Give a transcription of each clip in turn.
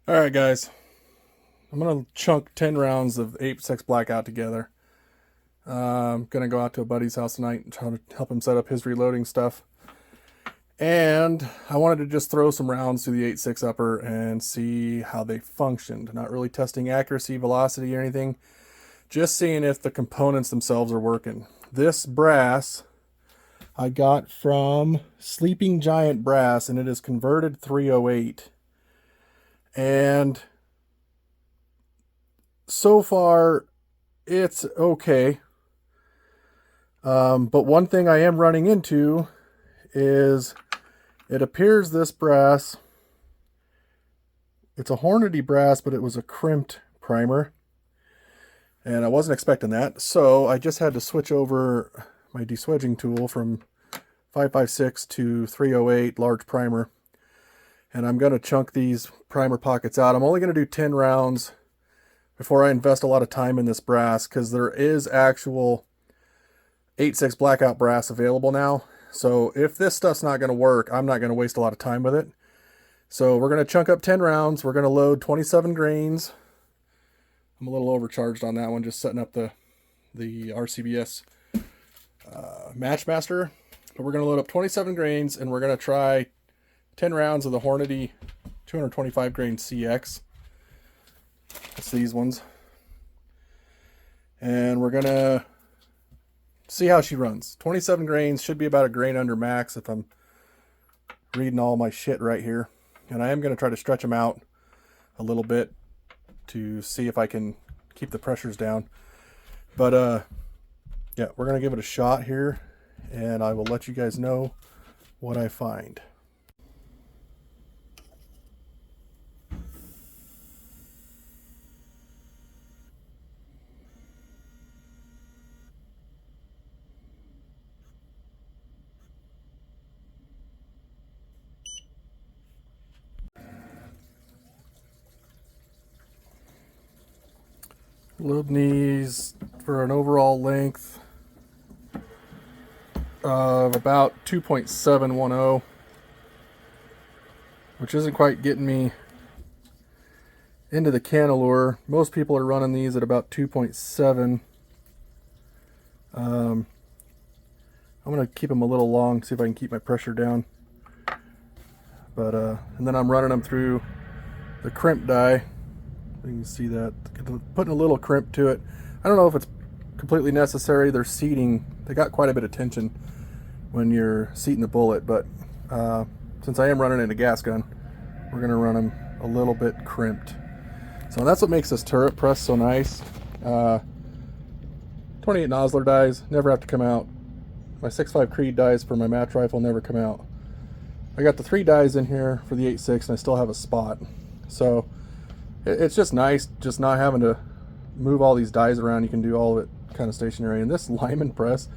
Alright guys, I'm going to chunk 10 rounds of 8.6 Blackout together. I'm going to go out to a buddy's house tonight and try to help him set up his reloading stuff. And I wanted to just throw some rounds to the 8.6 upper and see how they functioned. Not really testing accuracy, velocity, or anything. Just seeing if the components themselves are working. This brass I got from Sleeping Giant Brass, and it is converted 308. And so far, it's okay. But one thing I am running into is it appears this brass, it's a Hornady brass, but it was a crimped primer. And I wasn't expecting that. So I just had to switch over my deswedging tool from 556 to 308 large primer. And I'm going to chunk these primer pockets out. I'm only going to do 10 rounds before I invest a lot of time in this brass, because there is actual 8.6 Blackout brass available now. So if this stuff's not going to work, I'm not going to waste a lot of time with it. So we're going to chunk up 10 rounds. We're going to load 27 grains. I'm a little overcharged on that one, just setting up the RCBS Matchmaster. But we're going to load up 27 grains, and we're going to try 10 rounds of the Hornady 225 grain CX. That's these ones. And we're going to see how she runs. 27 grains, should be about a grain under max if I'm reading all my shit right here. And I am going to try to stretch them out a little bit to see if I can keep the pressures down. But yeah, we're going to give it a shot here, and I will let you guys know what I find. Loading these for an overall length of about 2.710, which isn't quite getting me into the canalure. Most people are running these at about 2.7. I'm going to keep them a little long, see if I can keep my pressure down. But and then I'm running them through the crimp die. You can see that, putting a little crimp to it. I don't know if it's completely necessary. They're seating, they got quite a bit of tension when you're seating the bullet, but since I am running in a gas gun, we're going to run them a little bit crimped. So that's what makes this turret press so nice. 28 Nosler dies never have to come out. My 6.5 Creed dies for my match rifle never come out. I got the 3 dies in here for the 8.6, and I still have a spot. So it's just nice just not having to move all these dies around. You can do all of it kind of stationary. And this Lyman press,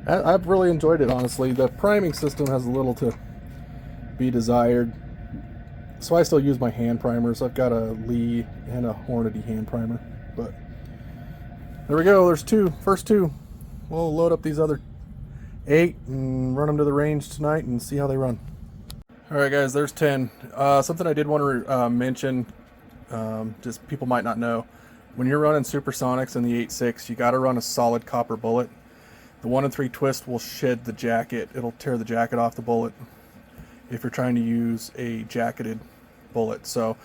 I've really enjoyed it, honestly. The priming system has a little to be desired. So I still use my hand primers. I've got a Lee and a Hornady hand primer. But there we go. There's 2. First 2. We'll load up these other 8 and run them to the range tonight and see how they run. Alright guys, there's 10. Something I did want to mention, just people might not know, when you're running supersonics in the 8.6, you got to run a solid copper bullet. The 1 and 3 twist will shed the jacket. It'll tear the jacket off the bullet if you're trying to use a jacketed bullet. So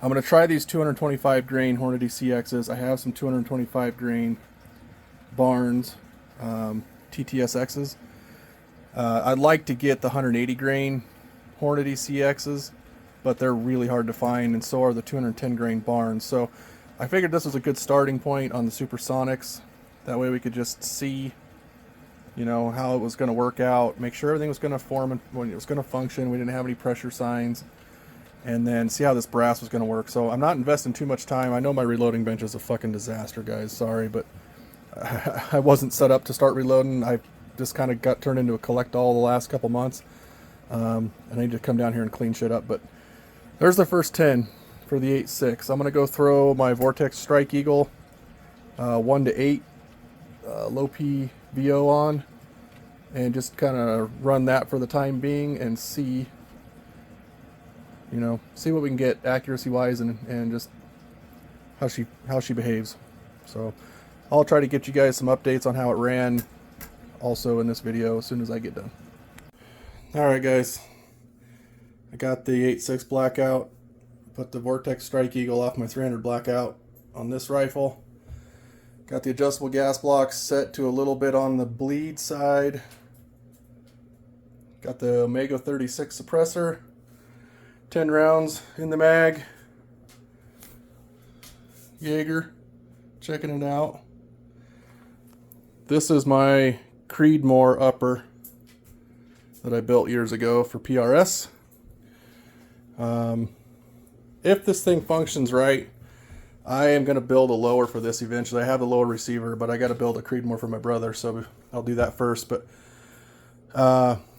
I'm going to try these 225 grain Hornady CXs. I have some 225 grain Barnes TTSXs. I'd like to get the 180 grain Hornady CXs, but they're really hard to find, and so are the 210 grain Barnes. So I figured this was a good starting point on the supersonics. That way we could just see, you know, how it was going to work out, make sure everything was going to form and when it was going to function, we didn't have any pressure signs, and then see how this brass was going to work. So I'm not investing too much time. I know my reloading bench is a fucking disaster, guys. Sorry, but I wasn't set up to start reloading. I just kind of got turned into a collect-all the last couple months. I need to come down here and clean shit up, but there's the first 10 for the 8.6. I'm going to go throw my Vortex Strike Eagle 1 to 8 low P VO on, and just kind of run that for the time being and see you know, see what we can get accuracy wise, and just how she behaves. So I'll try to get you guys some updates on how it ran also in this video as soon as I get done. Alright guys, I got the 8.6 Blackout, put the Vortex Strike Eagle off my 300 Blackout on this rifle. Got the adjustable gas blocks set to a little bit on the bleed side. Got the Omega 36 suppressor, 10 rounds in the mag. Jaeger, checking it out. This is my Creedmoor upper that I built years ago for PRS. If this thing functions right, I am going to build a lower for this eventually. I have the lower receiver, but I got to build a Creedmoor for my brother, so I'll do that first. But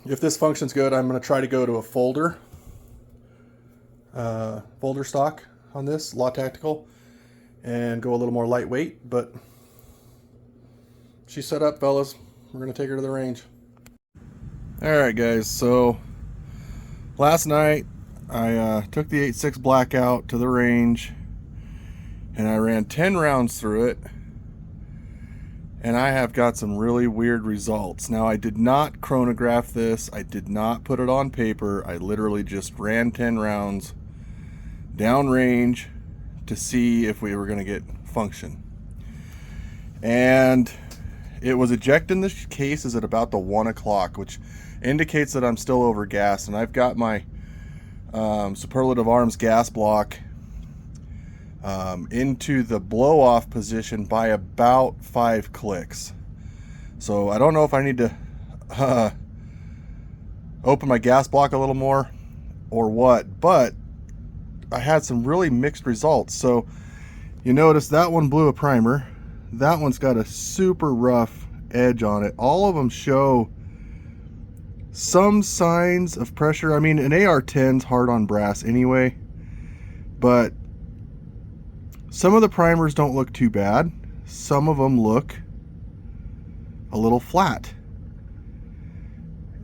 if this functions good, I'm going to try to go to a folder stock on this, Law Tactical, and go a little more lightweight. But she's set up, fellas. We're going to take her to the range. Alright guys, so last night I took the 8.6 Blackout to the range, and I ran 10 rounds through it, and I have got some really weird results. Now, I did not chronograph this. I did not put it on paper. I literally just ran 10 rounds downrange to see if we were going to get function. And it was ejecting the cases at about the 1 o'clock, which indicates that I'm still over gas, and I've got my Superlative Arms gas block into the blow off position by about 5 clicks. So I don't know if I need to open my gas block a little more or what, but I had some really mixed results. So you notice that one blew a primer. That one's got a super rough edge on it. All of them show some signs of pressure. I mean, an AR-10's hard on brass anyway, but some of the primers don't look too bad. Some of them look a little flat.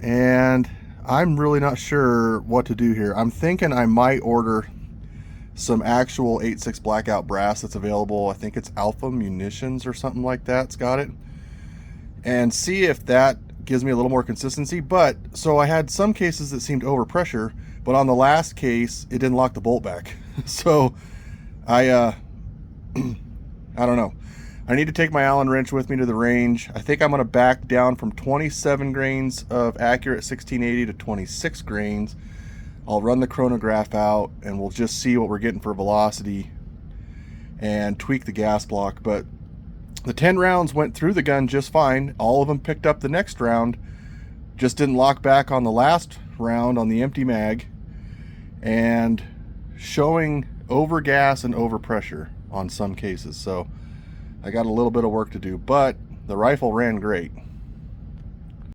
And I'm really not sure what to do here. I'm thinking I might order some actual 8.6 Blackout brass that's available. I think it's Alpha Munitions or something like that. It's got it. And see if that gives me a little more consistency. But so I had some cases that seemed over pressure, but on the last case it didn't lock the bolt back. So I don't know. I need to take my Allen wrench with me to the range. I think I'm going to back down from 27 grains of accurate 1680 to 26 grains. I'll run the chronograph out and we'll just see what we're getting for velocity and tweak the gas block. But the 10 rounds went through the gun just fine. All of them picked up the next round, just didn't lock back on the last round on the empty mag, and showing over gas and over pressure on some cases. So I got a little bit of work to do, but the rifle ran great.